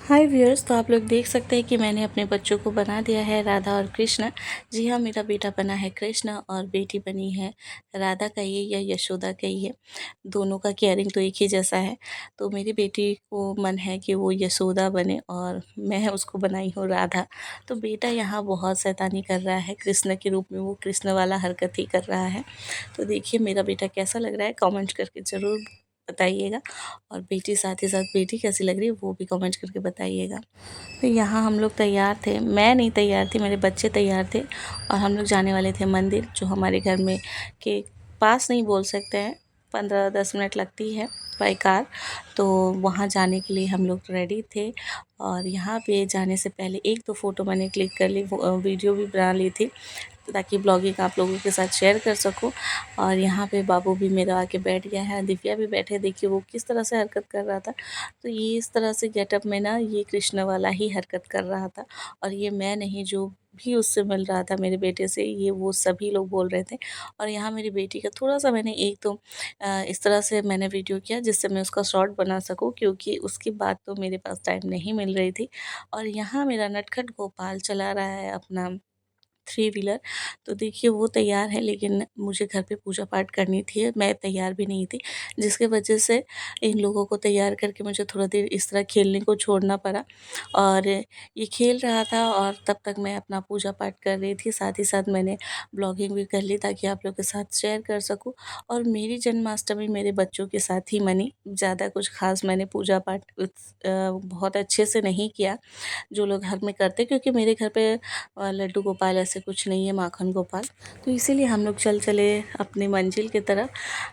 हाय viewers, तो आप लोग देख सकते हैं कि मैंने अपने बच्चों को बना दिया है राधा और कृष्ण। जी हाँ, मेरा बेटा बना है कृष्ण और बेटी बनी है राधा कहिए या यशोदा कहिए। दोनों का केयरिंग तो एक ही जैसा है। तो मेरी बेटी को मन है कि वो यशोदा बने और मैं उसको बनाई हूँ राधा। तो बेटा यहाँ बहुत शैतानी कर रहा है कृष्ण के रूप में, वो कृष्ण वाला हरकत ही कर रहा है। तो देखिए मेरा बेटा कैसा लग रहा है, कमेंट करके ज़रूर बताइएगा। और बेटी साथ ही साथ बेटी कैसी लग रही है वो भी कमेंट करके बताइएगा। तो यहाँ हम लोग तैयार थे, मैं नहीं तैयार थी, मेरे बच्चे तैयार थे और हम लोग जाने वाले थे मंदिर, जो हमारे घर में के पास नहीं बोल सकते हैं, 15-10 मिनट लगती है बाई कार। तो वहाँ जाने के लिए हम लोग रेडी थे। और यहाँ पे जाने से पहले एक दो फ़ोटो मैंने क्लिक कर ली, वीडियो भी बना ली थी ताकि ब्लॉगिंग आप लोगों के साथ शेयर कर सकूं। और यहाँ पे बाबू भी मेरा आके बैठ गया है, दिव्या भी बैठे, देखिए वो किस तरह से हरकत कर रहा था। तो ये इस तरह से गेटअप में ना ये कृष्ण वाला ही हरकत कर रहा था। और ये मैं नहीं, जो भी उससे मिल रहा था मेरे बेटे से, ये वो सभी लोग बोल रहे थे। और यहाँ मेरी बेटी का थोड़ा सा मैंने एक तो इस तरह से मैंने वीडियो किया जिससे मैं उसका शॉर्ट बना सकूं, क्योंकि उसके बाद तो मेरे पास टाइम नहीं मिल रही थी। और यहाँ मेरा नटखट गोपाल चला रहा है अपना थ्री व्हीलर। तो देखिए वो तैयार है, लेकिन मुझे घर पे पूजा पाठ करनी थी, मैं तैयार भी नहीं थी, जिसके वजह से इन लोगों को तैयार करके मुझे थोड़ा देर इस तरह खेलने को छोड़ना पड़ा। और ये खेल रहा था और तब तक मैं अपना पूजा पाठ कर रही थी, साथ ही साथ मैंने ब्लॉगिंग भी कर ली ताकि आप लोग के साथ शेयर कर सकूं। और मेरी जन्माष्टमी मेरे बच्चों के साथ ही मनी, ज़्यादा कुछ खास मैंने पूजा पाठ बहुत अच्छे से नहीं किया जो लोग घर में करते, क्योंकि मेरे घर पे लड्डू गोपाल ऐसे कुछ नहीं है, माखन गोपाल। तो इसीलिए हम लोग चले अपनी मंजिल की तरफ,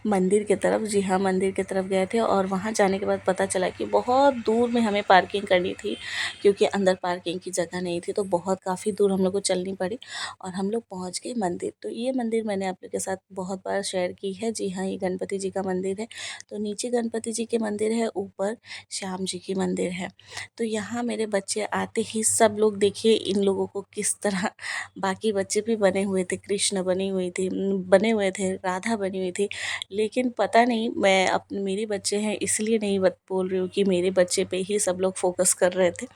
मंदिर की तरफ। जी हाँ, मंदिर की तरफ गए थे और वहाँ जाने के बाद पता चला कि बहुत दूर में हमें पार्किंग करनी थी, क्योंकि अंदर पार्किंग की जगह नहीं थी। तो बहुत काफ़ी दूर हम लोग को चलनी पड़ी और हम लोग पहुँच गए मंदिर। तो ये मंदिर मैंने आप लोग के साथ बहुत बार शेयर की है। जी हाँ, ये गणपति जी का मंदिर है। तो नीचे गणपति जी के मंदिर है, ऊपर श्याम जी की मंदिर है। तो यहाँ मेरे बच्चे आते ही सब लोग, देखिए इन लोगों को किस तरह, बाकी बच्चे भी बने हुए थे, कृष्ण बनी हुई थी, बने हुए थे, राधा बनी हुई थी। लेकिन पता नहीं, मैं अपने मेरे बच्चे हैं इसलिए नहीं बोल रही हूँ कि मेरे बच्चे पे ही सब लोग फोकस कर रहे थे।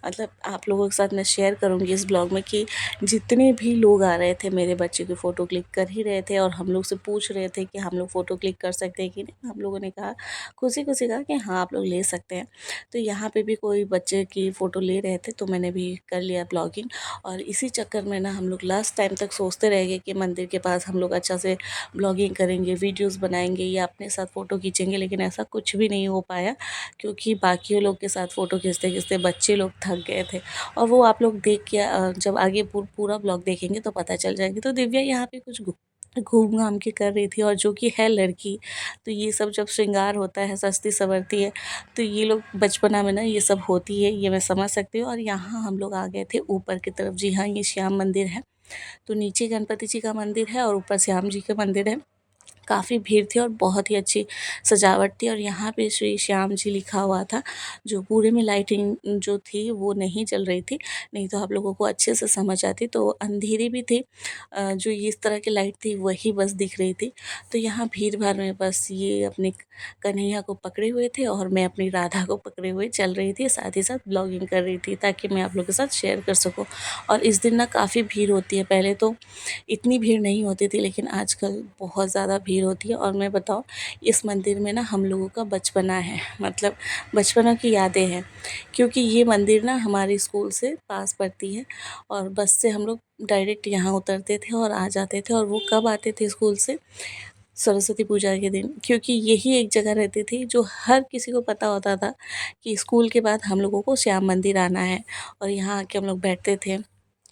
मतलब आप लोगों के साथ मैं शेयर करूँगी इस ब्लॉग में कि जितने भी लोग आ रहे थे मेरे बच्चे की फ़ोटो क्लिक कर ही रहे थे और हम लोग से पूछ रहे थे कि हम लोग फ़ोटो क्लिक कर सकते हैं कि नहीं। हम लोगों ने कहा, खुशी खुशी कहा कि हाँ आप लोग ले सकते हैं। तो यहाँ पे भी कोई बच्चे की फ़ोटो ले रहे थे तो मैंने भी कर लिया ब्लॉगिंग। और इसी चक्कर में ना हम लोग लास्ट टाइम तक सोचते रह गए कि मंदिर के पास हम लोग अच्छा से ब्लॉगिंग करेंगे, वीडियोस बनाएंगे या अपने साथ फ़ोटो खींचेंगे, लेकिन ऐसा कुछ भी नहीं हो पाया, क्योंकि बाकी लोग के साथ फ़ोटो खींचते खींचते बच्चे लोग थक गए थे। और वो आप लोग देख के जब आगे पूरा ब्लॉग देखेंगे तो पता चल जाएगी। तो दिव्या यहाँ पे कुछ घूम घाम के कर रही थी, और जो कि है लड़की, तो ये सब जब श्रृंगार होता है, सजती संवरती है, तो ये लोग बचपना में ना ये सब होती है, ये मैं समझ सकती हूँ। और यहाँ हम लोग आ गए थे ऊपर की तरफ। जी हाँ, ये श्याम मंदिर है। तो नीचे गणपति जी का मंदिर है और ऊपर श्याम जी का मंदिर है। काफ़ी भीड़ थी और बहुत ही अच्छी सजावट थी। और यहाँ पे श्री श्याम जी लिखा हुआ था। जो पूरे में लाइटिंग जो थी वो नहीं चल रही थी, नहीं तो आप लोगों को अच्छे से समझ आती। तो अंधेरी भी थी, जो ये इस तरह की लाइट थी वही बस दिख रही थी। तो यहाँ भीड़ भाड़ में बस ये अपने कन्हैया को पकड़े हुए थे और मैं अपनी राधा को पकड़े हुए चल रही थी, साथ ही साथ ब्लॉगिंग कर रही थी ताकि मैं आप लोगों के साथ शेयर कर सकूँ। और इस दिन ना काफ़ी भीड़ होती है, पहले तो इतनी भीड़ नहीं होती थी, लेकिन आजकल बहुत ज़्यादा भीड़ होती है। और मैं बताऊँ, इस मंदिर में ना हम लोगों का बचपना है, मतलब बचपना की यादें हैं, क्योंकि ये मंदिर ना हमारे स्कूल से पास पड़ती है और बस से हम लोग डायरेक्ट यहाँ उतरते थे और आ जाते थे। और वो कब आते थे स्कूल से? सरस्वती पूजा के दिन, क्योंकि यही एक जगह रहती थी जो हर किसी को पता होता था कि स्कूल के बाद हम लोगों को श्याम मंदिर आना है। और यहाँ आके हम लोग बैठते थे।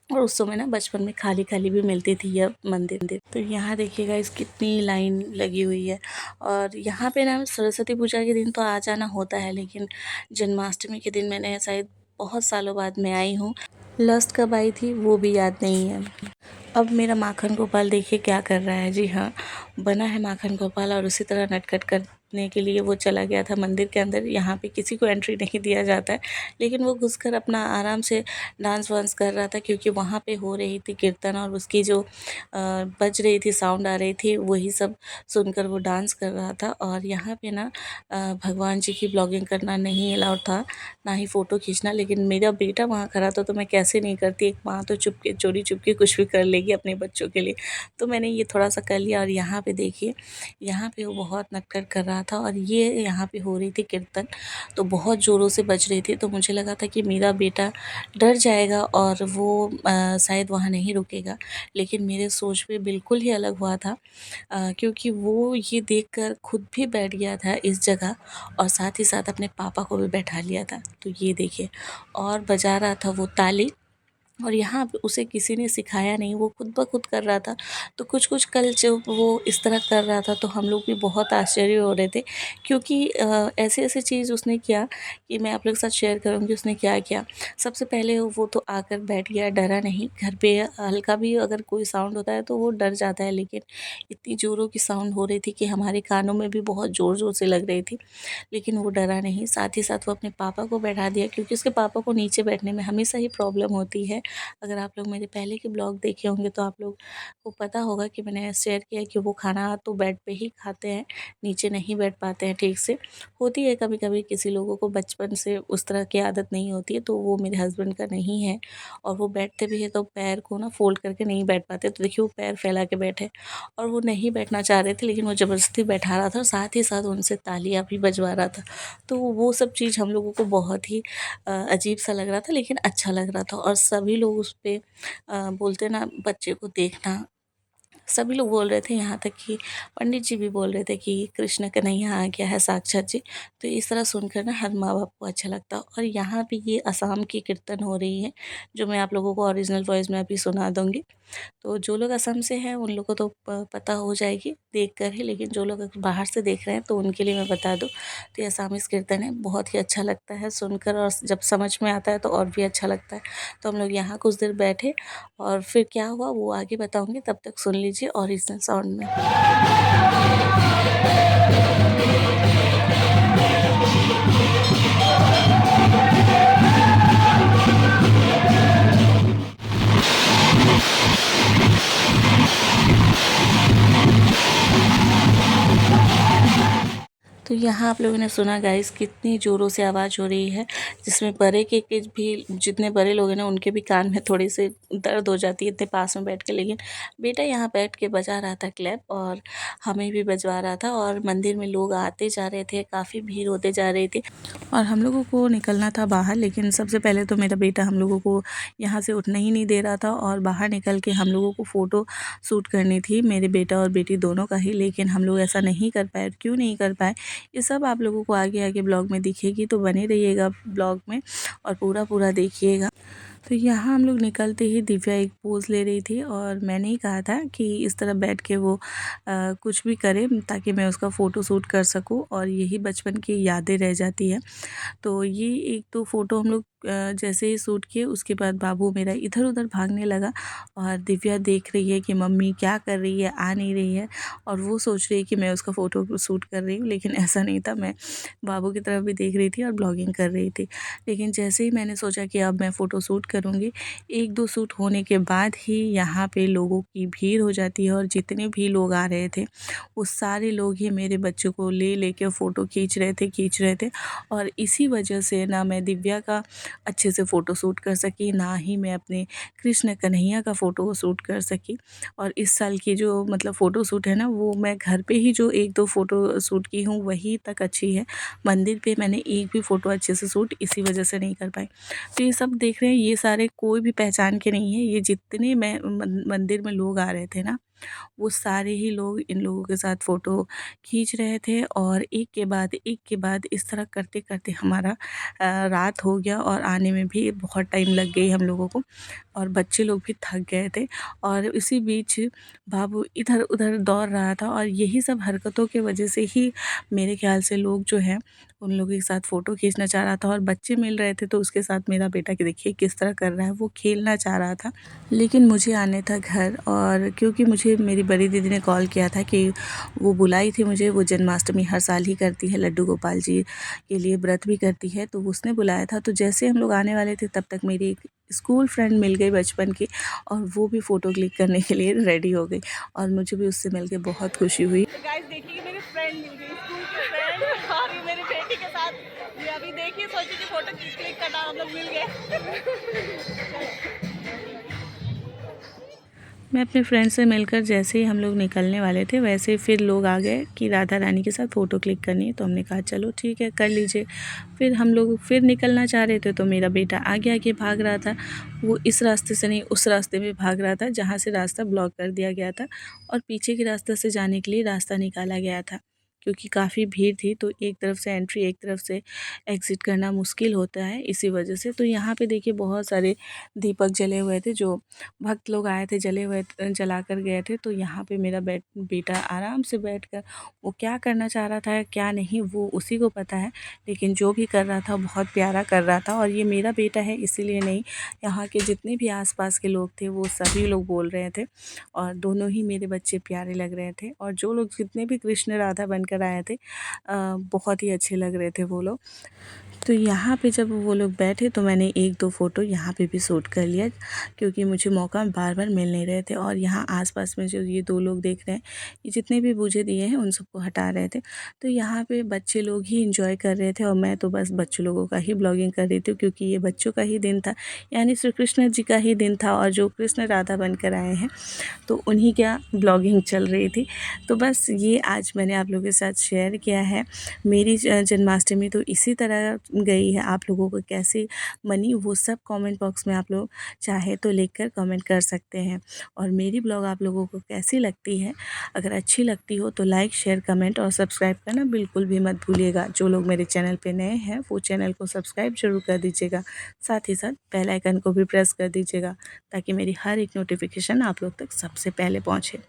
और उस समय ना बचपन में खाली खाली भी मिलती थी यह मंदिर। तो यहाँ देखिएगा इस कितनी लाइन लगी हुई है। और यहाँ पे ना सरस्वती पूजा के दिन तो आ जाना होता है, लेकिन जन्माष्टमी के दिन मैंने शायद बहुत सालों बाद मैं आई हूँ। लास्ट कब आई थी वो भी याद नहीं है। अब मेरा माखन गोपाल देखिए क्या कर रहा है। जी हाँ, बना है माखन गोपाल और उसी तरह नटखट कर देखने के लिए वो चला गया था मंदिर के अंदर। यहाँ पे किसी को एंट्री नहीं दिया जाता है, लेकिन वो घुसकर अपना आराम से डांस वांस कर रहा था, क्योंकि वहाँ पे हो रही थी कीर्तन और उसकी जो बज रही थी, साउंड आ रही थी, वही सब सुनकर वो डांस कर रहा था। और यहाँ पे ना भगवान जी की ब्लॉगिंग करना नहीं अलाउड था, ना ही फ़ोटो खींचना, लेकिन मेरा बेटा वहाँ खड़ा था तो मैं कैसे नहीं करती। एक माँ तो चुपके चोरी चुपके कुछ भी कर लेगी अपने बच्चों के लिए, तो मैंने ये थोड़ा-सा कर लिया। और यहाँ पे देखिए, यहाँ पे वो बहुत नटखट कर रहा था और ये यहाँ पे हो रही थी कीर्तन, तो बहुत ज़ोरों से बज रही थी। तो मुझे लगा था कि मेरा बेटा डर जाएगा और वो शायद वहाँ नहीं रुकेगा, लेकिन मेरे सोच में बिल्कुल ही अलग हुआ था। क्योंकि वो ये देखकर खुद भी बैठ गया था इस जगह और साथ ही साथ अपने पापा को भी बैठा लिया था। तो ये देखिए, और बजा रहा था वो ताली, और यहाँ पे उसे किसी ने सिखाया नहीं, वो खुद ब खुद कर रहा था। तो कुछ-कुछ कल जब वो इस तरह कर रहा था तो हम लोग भी बहुत आश्चर्य हो रहे थे, क्योंकि ऐसे-ऐसे चीज़ उसने किया कि मैं आप लोग के साथ शेयर करूँगी उसने क्या किया। सबसे पहले वो तो आकर बैठ गया, डरा नहीं। घर पे हल्का भी अगर कोई साउंड होता है तो वो डर जाता है, लेकिन इतनी ज़ोरों की साउंड हो रही थी कि हमारे कानों में भी बहुत ज़ोर-ज़ोर से लग रही थी, लेकिन वो डरा नहीं। साथ ही साथ वो अपने पापा को बैठा दिया, क्योंकि उसके पापा को नीचे बैठने में हमेशा ही प्रॉब्लम होती है। अगर आप लोग मेरे पहले के ब्लॉग देखे होंगे तो आप लोग को पता होगा कि मैंने शेयर किया है कि वो खाना तो बेड पे ही खाते हैं, नीचे नहीं बैठ पाते हैं ठीक से। होती है कभी-कभी, किसी लोगों को बचपन से उस तरह की आदत नहीं होती है, तो वो मेरे हस्बैंड का नहीं है। और वो बैठते भी हैं तो पैर को ना फ़ोल्ड करके नहीं बैठ पाते, तो देखिए वो पैर फैला के बैठे और वो नहीं बैठना चाह रहे थे, लेकिन वो ज़बरदस्ती बैठा रहा था और साथ ही साथ उनसे तालियाँ भी बजवा रहा था। तो वो सब चीज़ हम लोगों को बहुत ही अजीब-सा लग रहा था, लेकिन अच्छा लग रहा था। और सभी लोग उस पे बोलते ना, बच्चे को देखना, सभी लोग बोल रहे थे, यहाँ तक कि पंडित जी भी बोल रहे थे कि कृष्ण कन्हैया आ गया है साक्षात जी। तो इस तरह सुनकर ना हर माँ-बाप को अच्छा लगता है। और यहाँ पे ये असम की कीर्तन हो रही है, जो मैं आप लोगों को ओरिजिनल वॉइस में अभी सुना दूँगी। तो जो लोग असम से हैं उन लोगों को तो पता हो जाएगी देखकर ही, लेकिन जो लोग अगर बाहर से देख रहे हैं तो उनके लिए मैं बता दूँ, तो ये असामीज़ कीर्तन है, बहुत ही अच्छा लगता है सुनकर, और जब समझ में आता है तो और भी अच्छा लगता है। तो हम लोग यहाँ कुछ देर बैठे और फिर क्या हुआ वो आगे बताऊँगी, तब तक सुन लीजिए ओरिजिनल साउंड में। तो यहाँ आप लोगों ने सुना गाइस, कितनी ज़ोरों से आवाज़ हो रही है, जिसमें बड़े के भी, जितने बड़े लोग हैं ना उनके भी कान में थोड़ी सी दर्द हो जाती है इतने पास में बैठ के। लेकिन बेटा यहाँ बैठ के बजा रहा था क्लैप, और हमें भी बजवा रहा था, और मंदिर में लोग आते जा रहे थे, काफ़ी भीड़ होते जा रही थी, और हम लोगों को निकलना था बाहर। लेकिन सबसे पहले तो मेरा बेटा हम लोगों को यहाँ से उठने ही नहीं दे रहा था, और बाहर निकल के हम लोगों को फ़ोटो शूट करनी थी, मेरे बेटा और बेटी दोनों का ही, लेकिन हम लोग ऐसा नहीं कर पाए। क्यों नहीं कर पाए, ये सब आप लोगों को आगे आगे ब्लॉग में दिखेगी, तो बने रहिएगा ब्लॉग में और पूरा देखिएगा। तो यहाँ हम लोग निकलते ही दिव्या एक पोज़ ले रही थी, और मैंने ही कहा था कि इस तरह बैठ के वो कुछ भी करे ताकि मैं उसका फ़ोटो शूट कर सकूँ, और यही बचपन की यादें रह जाती है। तो ये एक तो फ़ोटो हम लोग जैसे ही शूट किए, उसके बाद बाबू मेरा इधर-उधर भागने लगा, और दिव्या देख रही है कि मम्मी क्या कर रही है, आ नहीं रही है, और वो सोच रही है कि मैं उसका फ़ोटो शूट कर रही हूँ, लेकिन ऐसा नहीं था। मैं बाबू की तरफ भी देख रही थी और ब्लॉगिंग कर रही थी। लेकिन जैसे ही मैंने सोचा कि अब मैं फ़ोटो शूट करूँगी, 1-2 शूट होने के बाद ही यहाँ पे लोगों की भीड़ हो जाती है, और जितने भी लोग आ रहे थे, वो सारे लोग ही मेरे बच्चों को ले-लेके फ़ोटो खींच रहे थे। और इसी वजह से ना मैं दिव्या का अच्छे से फ़ोटो शूट कर सकी, ना ही मैं अपने कृष्ण कन्हैया का फ़ोटो शूट कर सकी। और इस साल की जो मतलब फ़ोटो शूट है ना, वो मैं घर पे ही जो 1-2 फ़ोटो शूट की हूँ वही तक अच्छी है। मंदिर पे मैंने एक भी फ़ोटो अच्छे से शूट इसी वजह से नहीं कर पाई। तो ये सब देख रहे हैं, ये सारे कोई भी पहचान के नहीं है, ये जितने मैं मंदिर में लोग आ रहे थे ना, वो सारे ही लोग इन लोगों के साथ फ़ोटो खींच रहे थे, और एक के बाद इस तरह करते-करते हमारा रात हो गया, और आने में भी बहुत टाइम लग गई हम लोगों को, और बच्चे लोग भी थक गए थे। और इसी बीच बाबू इधर-उधर दौड़ रहा था, और यही सब हरकतों की वजह से ही मेरे ख़्याल से लोग जो हैं उन लोगों के साथ फ़ोटो खींचना चाह रहा था और बच्चे मिल रहे थे तो उसके साथ मेरा बेटा कि देखिए किस तरह कर रहा है, वो खेलना चाह रहा था। लेकिन मुझे आने था घर, और क्योंकि मुझे मेरी बड़ी दीदी ने कॉल किया था कि वो बुलाई थी मुझे, वो जन्माष्टमी हर साल ही करती है, लड्डू गोपाल जी के लिए व्रत भी करती है, तो उसने बुलाया था। तो जैसे हम लोग आने वाले थे तब तक मेरी एक स्कूल फ्रेंड मिल गई बचपन की, और वो भी फ़ोटो क्लिक करने के लिए रेडी हो गई, और मुझे भी उससे मिलके बहुत खुशी हुई। तो गाइस देखिए मेरी फ्रेंड मिल गई, स्कूल की फ्रेंड, और ये मेरी बेटी के साथ ये अभी देखिए सोची कि फोटो क्लिक करना, हम लोग मिल गए। मैं अपने फ्रेंड से मिलकर जैसे ही हम लोग निकलने वाले थे वैसे ही फिर लोग आ गए कि राधा रानी के साथ फ़ोटो क्लिक करनी है, तो हमने कहा चलो ठीक है कर लीजिए। फिर हम लोग फिर निकलना चाह रहे थे तो मेरा बेटा आगे आगे भाग रहा था, वो इस रास्ते से नहीं उस रास्ते में भाग रहा था जहाँ से रास्ता ब्लॉक कर दिया गया था, और पीछे के रास्ते से जाने के लिए रास्ता निकाला गया था। क्योंकि काफ़ी भीड़ थी तो एक तरफ से एंट्री एक तरफ से एग्ज़िट करना मुश्किल होता है, इसी वजह से। तो यहाँ पे देखिए बहुत सारे दीपक जले हुए थे, जो भक्त लोग आए थे जले हुए जला कर गए थे। तो यहाँ पे मेरा बेटा आराम से बैठकर वो क्या करना चाह रहा था क्या नहीं वो उसी को पता है, लेकिन जो भी कर रहा था बहुत प्यारा कर रहा था। और ये मेरा बेटा है इसीलिए नहीं, यहाँ के जितने भी आसपास के लोग थे वो सभी लोग बोल रहे थे, और दोनों ही मेरे बच्चे प्यारे लग रहे थे। और जो लोग जितने भी कृष्ण राधा बनकर आए थे बहुत ही अच्छे लग रहे थे वो लोग। तो यहाँ पे जब वो लोग बैठे तो मैंने एक दो फ़ोटो यहाँ पे भी शूट कर लिया, क्योंकि मुझे मौका बार बार मिल नहीं रहे थे। और यहाँ आसपास में जो ये दो लोग देख रहे हैं, ये जितने भी बूझे दिए हैं उन सबको हटा रहे थे। तो यहाँ पे बच्चे लोग ही इंजॉय कर रहे थे, और मैं तो बस बच्चों लोगों का ही ब्लॉगिंग कर रही थी, क्योंकि ये बच्चों का ही दिन था, यानी श्री कृष्ण जी का ही दिन था, और जो कृष्ण राधा बनकर आए हैं तो उन्हीं का ब्लॉगिंग चल रही थी। तो बस ये आज मैंने आप लोगों के साथ शेयर किया है। मेरी जन्माष्टमी तो इसी तरह गई है। आप लोगों को कैसी बनी वो सब कमेंट बॉक्स में आप लोग चाहे तो लिखकर कमेंट कर सकते हैं। और मेरी ब्लॉग आप लोगों को कैसी लगती है, अगर अच्छी लगती हो तो लाइक शेयर कमेंट और सब्सक्राइब करना बिल्कुल भी मत भूलिएगा। जो लोग मेरे चैनल पे नए हैं वो चैनल को सब्सक्राइब जरूर कर दीजिएगा, साथ ही साथ बेल आइकन को भी प्रेस कर दीजिएगा, ताकि मेरी हर एक नोटिफिकेशन आप लोग तक सबसे पहले पहुँचे।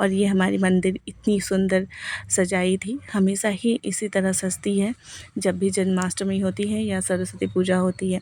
और ये हमारी मंदिर इतनी सुंदर सजाई थी, हमेशा ही इसी तरह सजती है जब भी जन्माष्टमी होती है या सरस्वती पूजा होती है।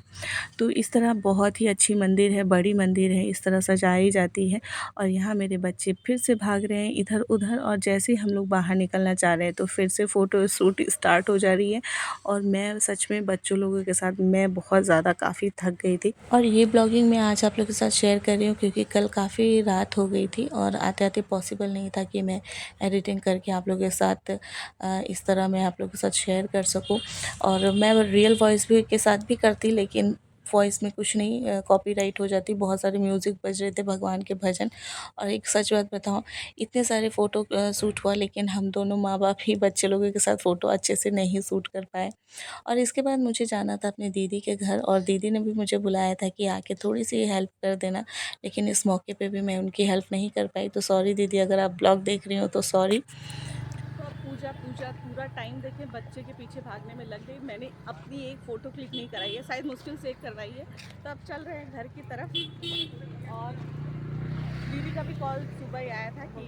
तो इस तरह बहुत ही अच्छी मंदिर है, बड़ी मंदिर है, इस तरह सजाई जाती है। और यहाँ मेरे बच्चे फिर से भाग रहे हैं इधर उधर, और जैसे ही हम लोग बाहर निकलना चाह रहे हैं तो फिर से फ़ोटो शूट स्टार्ट हो जा रही है। और मैं सच में बच्चों लोगों के साथ मैं बहुत ज़्यादा काफ़ी थक गई थी, और ये ब्लॉगिंग मैं आज आप लोगों के साथ शेयर कर रही हूँ क्योंकि कल काफ़ी रात हो गई थी और आते आते पॉसिबल नहीं था कि मैं एडिटिंग करके आप लोगों के साथ इस तरह मैं आप लोगों के साथ शेयर कर सकूँ। और मैं रियल वॉइस भी के साथ भी करती, लेकिन वॉइस में कुछ नहीं, कॉपीराइट हो जाती। बहुत सारे म्यूज़िक बज रहे थे, भगवान के भजन। और एक सच बात बताऊँ, इतने सारे फ़ोटो शूट हुआ, लेकिन हम दोनों माँ बाप ही बच्चे लोगों के साथ फ़ोटो अच्छे से नहीं शूट कर पाए। और इसके बाद मुझे जाना था अपनी दीदी के घर, और दीदी ने भी मुझे बुलाया था कि आके थोड़ी सी हेल्प कर देना, लेकिन इस मौके पे भी मैं उनकी हेल्प नहीं कर पाई। तो सॉरी दीदी, अगर आप ब्लॉग देख रही हो तो सॉरी। तो अब पूजा पूरा टाइम देखे बच्चे के पीछे भागने में लग गई। मैंने अपनी एक फ़ोटो क्लिक नहीं कराई है, शायद मुश्किल से एक करवाई है। तो अब चल रहे हैं घर की तरफ। और दीदी का भी कॉल सुबह ही आया था कि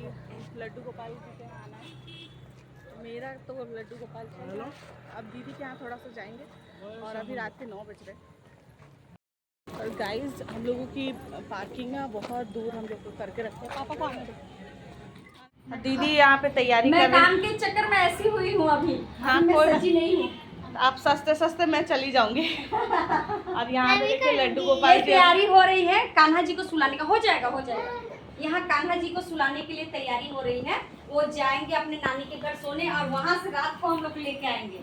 लड्डू गोपाल जी के यहाँ आना है। मेरा तो लड्डू गोपाल चल रहा है। अब दीदी के यहाँ थोड़ा सा जाएंगे, और अभी रात के 9 बज रहे। और गाइस हम लोगों की पार्किंग है बहुत दूर, हम लोग को करके रखते हैं। पापा को आने दो। दीदी यहाँ पे तैयारी कर रही है। मैं काम के चक्कर में ऐसी हुई हूँ अभी। हाँ, मैं कोई सच्ची नहीं हूँ। आप सस्ते सस्ते मैं चली जाऊंगी। और यहाँ पे देखिए लड्डू गोपाल ये जी तैयारी हो रही है कान्हा जी को सुलाने का। हो जाएगा हो जाएगा। यहाँ कान्हा जी को सुलाने के लिए तैयारी हो रही है। वो जाएंगे अपने नानी के घर सोने, और वहाँ से रात को हम लोग लेके आएंगे।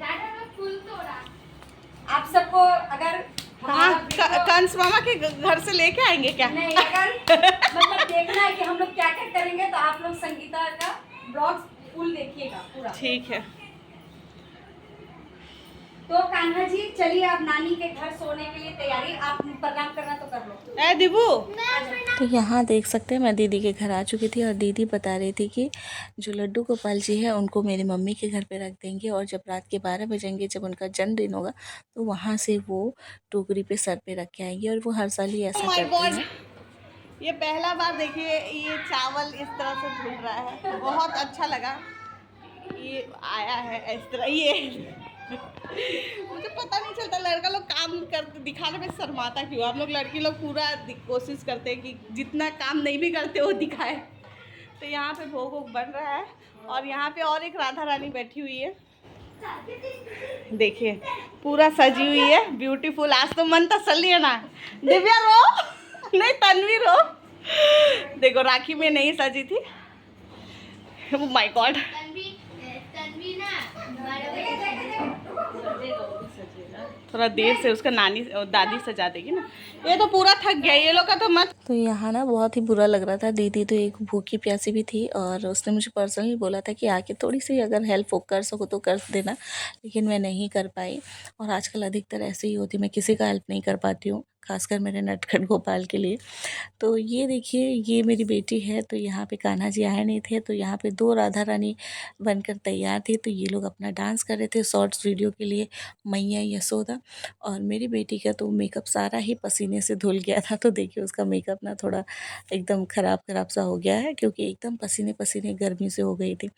आप सबको अगर कंस मामा के घर से लेके आएंगे क्या? नहीं, अगर मतलब देखना है कि हम लोग क्या क्या करेंगे तो आप लोग संगीता का ब्लॉग फुल देखिएगा पूरा। ठीक है। तो कान्हा जी चलिए, आप नानी के घर सोने के लिए तैयारी, आप प्रणाम करना तो कर लो। ए दीबू, तो यहाँ देख सकते हैं मैं दीदी के घर आ चुकी थी, और दीदी बता रही थी कि जो लड्डू गोपाल जी है उनको मेरी मम्मी के घर पे रख देंगे, और जब रात के 12 बजेंगे जब उनका जन्मदिन होगा तो वहाँ से वो टोकरी पे सर पे रख के आएंगे। और वो हर साल ही ऐसा करती हैं। ये पहला बार देखिए ये चावल इस तरह से झूल रहा है, बहुत अच्छा लगा। ये आया है इस तरह, ये मुझे पता नहीं चलता लड़का लोग काम करते दिखाने में शर्माता क्यों। हम लोग लड़की लोग पूरा कोशिश करते हैं कि जितना काम नहीं भी करते वो दिखाए। तो यहाँ पे भोग वोग बन रहा है और यहाँ पे और एक राधा रानी बैठी हुई है, देखिए पूरा सजी हुई है, ब्यूटीफुल। आज तो मन तसल्ली है ना। दिव्या रो नहीं, तन्वी रो। देखो राखी में नहीं सजी थी। Oh my God। थोड़ा देर से उसका नानी दादी सजा देगी ना। ये तो पूरा थक गया ये लोग का तो मत। तो यहाँ ना बहुत ही बुरा लग रहा था। दीदी तो एक भूखी प्यासी भी थी और उसने मुझे पर्सनली बोला था कि आके थोड़ी सी अगर हेल्प कर सको तो कर देना, लेकिन मैं नहीं कर पाई। और आजकल अधिकतर ऐसे ही होती, मैं किसी का हेल्प नहीं कर पाती हूँ, खासकर मेरे नटखट गोपाल के लिए। तो ये देखिए ये मेरी बेटी है। तो यहाँ पे कान्हा जी आए नहीं थे, तो यहाँ पे 2 राधा रानी बनकर तैयार थी। तो ये लोग अपना डांस कर रहे थे शॉर्ट्स वीडियो के लिए, मैया यशोदा। और मेरी बेटी का तो मेकअप सारा ही पसीने से धुल गया था। तो देखिए उसका मेकअप ना थोड़ा एकदम ख़राब सा हो गया है, क्योंकि एकदम पसीने पसीने गर्मी से हो गई थी।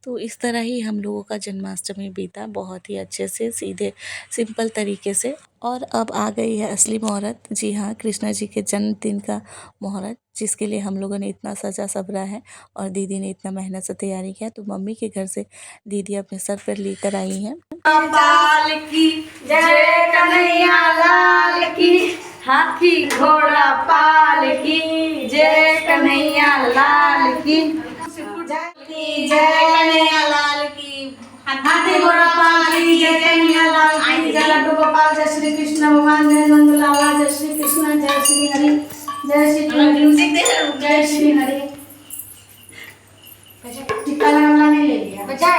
तो इस तरह ही हम लोगों का जन्माष्टमी बीता, बहुत ही अच्छे से, सीधे सिंपल तरीके से। और अब आ गई है असली मुहूर्त। जी हाँ, कृष्णा जी के जन्मदिन का मुहूर्त, जिसके लिए हम लोगों ने इतना सजा सबरा है और दीदी ने इतना मेहनत से तैयारी किया। तो मम्मी के घर से दीदी अपने सर पर लेकर आई हैं। पाल की जय कन्हैया लाल की, हाथी घोड़ा पाल की जय कन्हैया लाल की, जय कन्हैया लाल की, हाथी घोड़ा पाल की जय कन्हैया लाल की, जय लड्डू गोपाल, जय श्री कृष्ण भगवान, जय नंदलाला, जय श्री कृष्ण, जय श्री हरि, जय श्री हरि, जय श्री हरि। टिक्का लगाना नहीं ले लिया बजाए।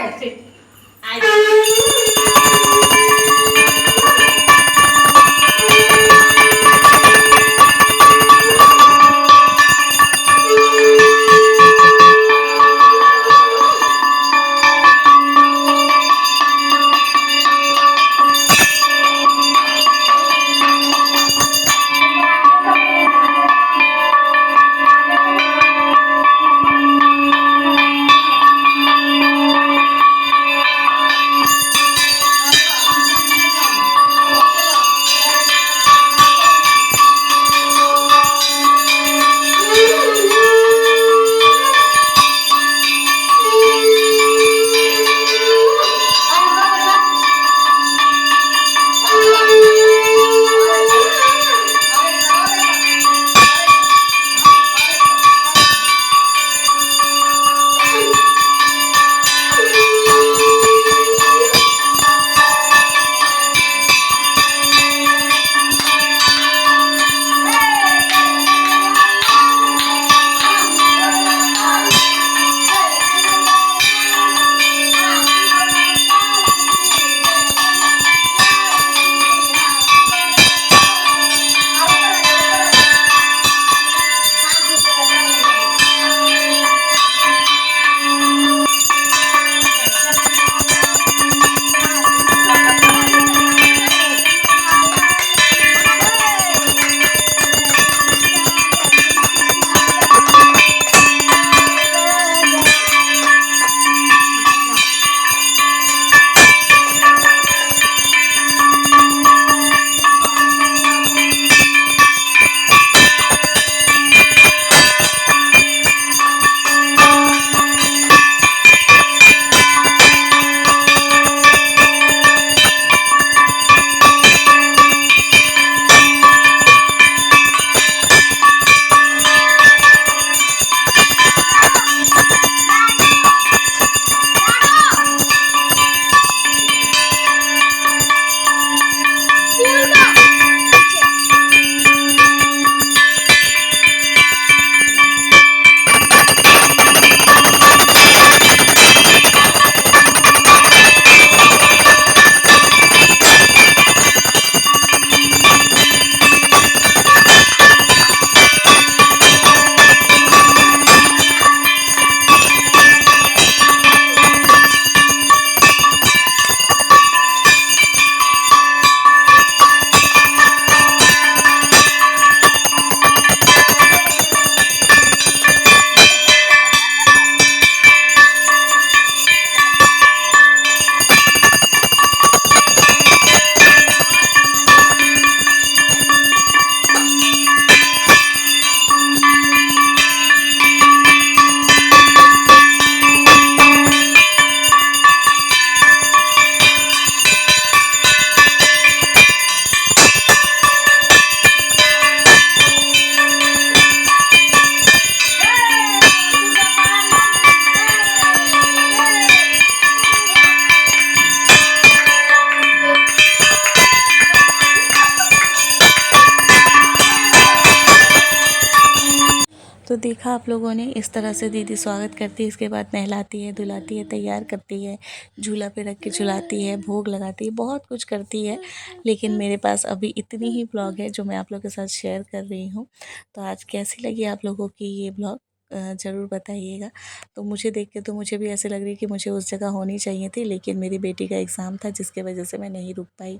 देखा आप लोगों ने, इस तरह से दीदी स्वागत करती है, इसके बाद नहलाती है, धुलाती है, तैयार करती है, झूला पे रख के झुलाती है, भोग लगाती है, बहुत कुछ करती है। लेकिन मेरे पास अभी इतनी ही ब्लॉग है जो मैं आप लोगों के साथ शेयर कर रही हूँ। तो आज कैसी लगी आप लोगों की ये ब्लॉग ज़रूर बताइएगा। तो मुझे देख के तो मुझे भी ऐसे लग रही है कि मुझे उस जगह होनी चाहिए थी, लेकिन मेरी बेटी का एग्ज़ाम था जिसकी वजह से मैं नहीं रुक पाई।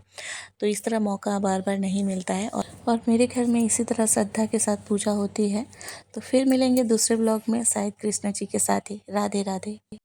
तो इस तरह मौका बार-बार नहीं मिलता है और मेरे घर में इसी तरह श्रद्धा के साथ पूजा होती है। तो फिर मिलेंगे दूसरे ब्लॉग में, शायद कृष्ण जी के साथ ही। राधे राधे।